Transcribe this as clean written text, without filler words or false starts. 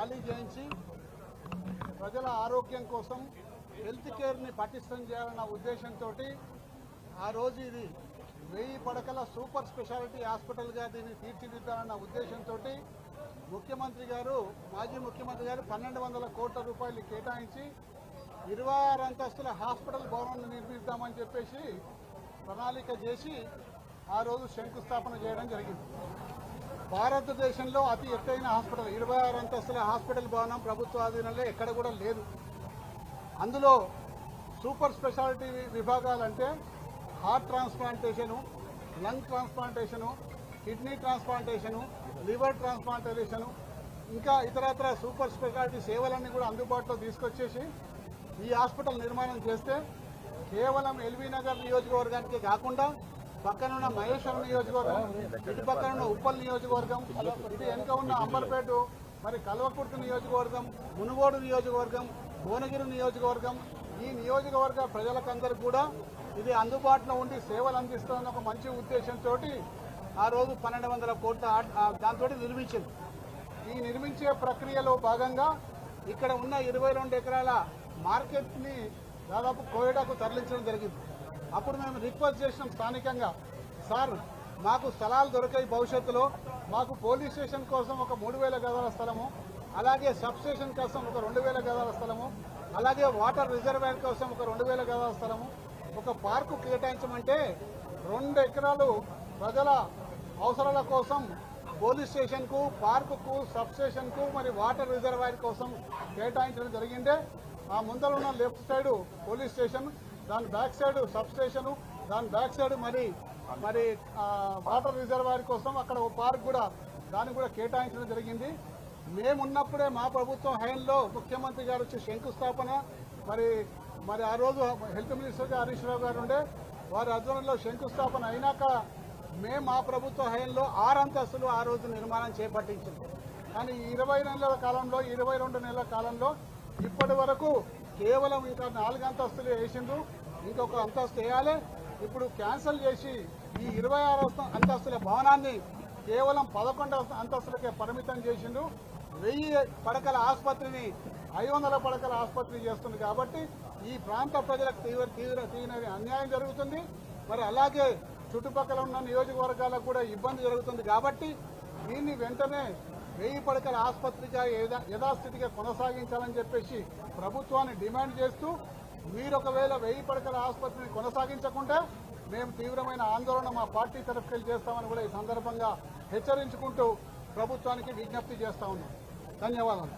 ఖాళీ చేయించి ప్రజల ఆరోగ్యం కోసం హెల్త్ కేర్ని పటిష్టం చేయాలన్న ఉద్దేశంతో ఆ రోజు ఇది 1000 పడకల సూపర్ స్పెషాలిటీ హాస్పిటల్గా దీన్ని తీర్చిదిద్దాలన్న ఉద్దేశంతో ముఖ్యమంత్రి గారు మాజీ ముఖ్యమంత్రి గారు 1200 కోట్ల రూపాయలు కేటాయించి 26 అంతస్తుల హాస్పిటల్ భవనాన్ని నిర్మిద్దామని చెప్పేసి ప్రణాళిక చేసి ఆ రోజు శంకుస్థాపన చేయడం జరిగింది. భారతదేశంలో అతి ఎత్తైన హాస్పిటల్ 26 అంతస్తుల హాస్పిటల్ భవనం ప్రభుత్వ ఆధీనంలో ఎక్కడ కూడా లేదు. అందులో సూపర్ స్పెషాలిటీ విభాగాలంటే heart transplantation, lung transplantation, kidney transplantation, liver transplantation, ఇంకా ఇతరత్ర సూపర్ స్పెషాలిటీ సేవలన్నీ కూడా అందుబాటులో తీసుకొచ్చేసి ఈ హాస్పిటల్ నిర్మాణం చేస్తే కేవలం ఎల్బీ నగర్ నియోజకవర్గానికి కాకుండా పక్కనున్న మహేశ్వరం నియోజకవర్గం, ఇటు పక్కనున్న ఉప్పల్ నియోజకవర్గం, ఇటు వెనుక ఉన్న అంబర్పేట, మరి కల్వకుర్తి నియోజకవర్గం, మునుగోడు నియోజకవర్గం, భువనగిరి నియోజకవర్గం, ఈ నియోజకవర్గ ప్రజలకందరికీ కూడా ఇది అందుబాటులో ఉండి సేవలు అందిస్తున్న ఒక మంచి ఉద్దేశంతో ఆ రోజు 1200 కోట్ల దాంతో నిర్మించింది. ఈ నిర్మించే ప్రక్రియలో భాగంగా ఇక్కడ ఉన్న 22 ఎకరాల మార్కెట్ని దాదాపు కోయడాకు తరలించడం జరిగింది. అప్పుడు మేము రిక్వెస్ట్ చేసినాం స్థానికంగా, సార్ మాకు స్థలాలు దొరికాయి, భవిష్యత్తులో మాకు పోలీస్ స్టేషన్ కోసం ఒక 3000 గదాల స్థలము, అలాగే సబ్ స్టేషన్ కోసం ఒక 2000 గదాల స్థలము, అలాగే వాటర్ రిజర్వాయర్ కోసం ఒక 2000 గదాల స్థలము, ఒక పార్కు కేటాయించమంటే 2 ఎకరాలు ప్రజల అవసరాల కోసం పోలీస్ స్టేషన్కు, పార్కుకు, సబ్ స్టేషన్కు, మరి వాటర్ రిజర్వాయర్ కోసం కేటాయించడం జరిగిందే. ఆ ముందర ఉన్న లెఫ్ట్ సైడ్ పోలీస్ స్టేషన్, దాని బ్యాక్ సైడ్ సబ్ స్టేషను, దాని బ్యాక్ సైడ్ మరి వాటర్ రిజర్వాయర్ కోసం అక్కడ ఒక పార్క్ కూడా దాన్ని కూడా కేటాయించడం జరిగింది. మేమున్నప్పుడే మా ప్రభుత్వం హయాంలో ముఖ్యమంత్రి గారు వచ్చి శంకుస్థాపన మరి ఆ రోజు హెల్త్ మినిస్టర్గా హరీష్ రావు గారు ఉండే, వారి ఆధ్వర్యంలో శంకుస్థాపన అయినాక మేము మా ప్రభుత్వ హయాంలో 6 అంతస్తులు ఆ రోజు నిర్మాణం చేపట్టించింది. కానీ 20 నెలల కాలంలో 22 నెలల కాలంలో ఇప్పటి వరకు కేవలం ఇంకా 4 అంతస్తులు వేసిండ్రు, ఇంకొక అంతస్తు వేయాలి. ఇప్పుడు క్యాన్సిల్ చేసి ఈ 26 అంతస్తుల భవనాన్ని కేవలం 11 అంతస్తులకే పరిమితం చేసిండ్రు. 1000 పడకల ఆసుపత్రిని 500 పడకల ఆసుపత్రి చేస్తుంది. కాబట్టి ఈ ప్రాంత ప్రజలకు తీవ్ర అన్యాయం జరుగుతుంది. మరి అలాగే చుట్టుపక్కల ఉన్న నియోజకవర్గాలకు కూడా ఇబ్బంది జరుగుతుంది. కాబట్టి దీన్ని వెంటనే 1000 పడకల ఆసుపత్రిగా యథాస్థితిగా కొనసాగించాలని చెప్పేసి ప్రభుత్వాన్ని డిమాండ్ చేస్తూ, మీరు ఒకవేళ 1000 పడకల ఆసుపత్రిని కొనసాగించకుంటే మేము తీవ్రమైన ఆందోళన మా పార్టీ తరఫుకెళ్ళి చేస్తామని కూడా ఈ సందర్భంగా హెచ్చరించుకుంటూ ప్రభుత్వానికి విజ్ఞప్తి చేస్తా ఉన్నాం. ధన్యవాదాలు.